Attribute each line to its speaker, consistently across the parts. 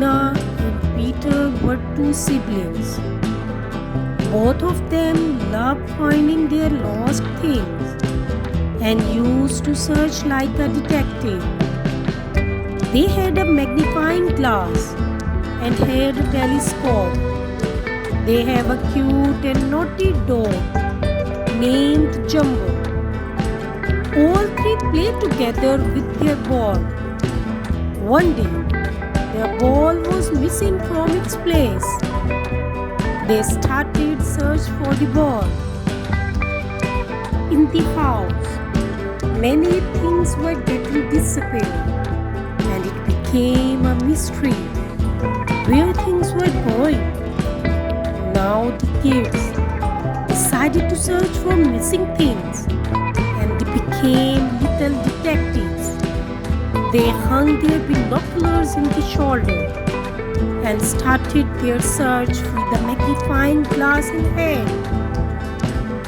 Speaker 1: Nuna and Peter were two siblings. Both of them loved finding their lost things and used to search like a detective. They had a magnifying glass and had a telescope. They have a cute and naughty dog named Jumbo. All three played together with their ball. One day, their ball was missing from its place. They started search for the ball. In the house, many things were getting disappeared, and it became a mystery where things were going. Now the kids decided to search for missing things, and they became little detectives. They hung their binoculars in the shoulder and started their search with a magnifying glass in hand.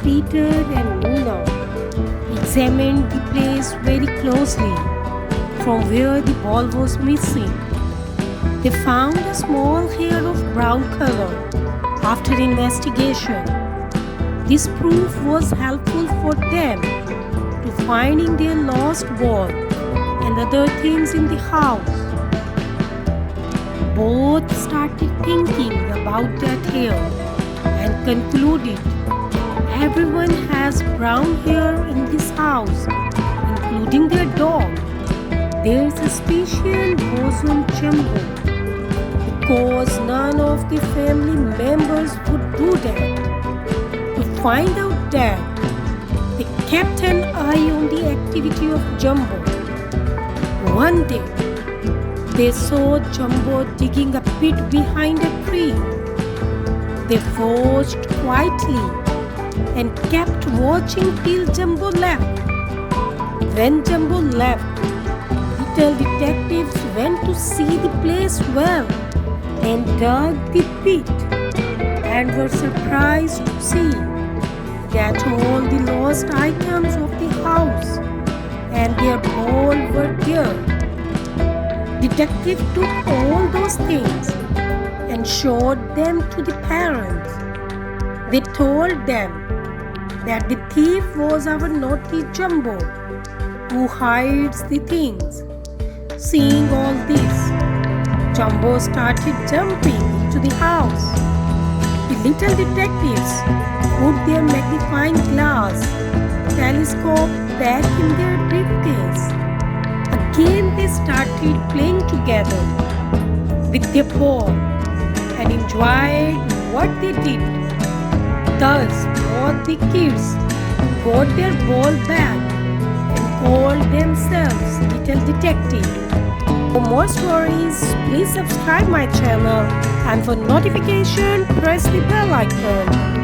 Speaker 1: Peter and Nuna examined the place very closely from where the ball was missing. They found a small hair of brown color. After investigation, this proof was helpful for them to finding their lost ball and other things in the house. Both started thinking about that hair and concluded everyone has brown hair in this house, including their dog. Their suspicion was on Jumbo because none of the family members would do that. To find out that, they kept an eye on the activity of Jumbo. One day, they saw Jumbo digging a pit behind a tree. They watched quietly and kept watching till Jumbo left. When Jumbo left, little detectives went to see the place well and dug the pit and were surprised to see that all the lost items of the house and their ball were there. Detective took all those things and showed them to the parents. They told them that the thief was our naughty Jumbo, who hides the things. Seeing all this, Jumbo started jumping into the house. The little detectives put their magnifying glass telescope back in their briefcase. Again they started playing together with their ball and enjoyed what they did. Thus, both the kids got their ball back and called themselves little detectives. For more stories, please subscribe my channel, and for notification, press the bell icon.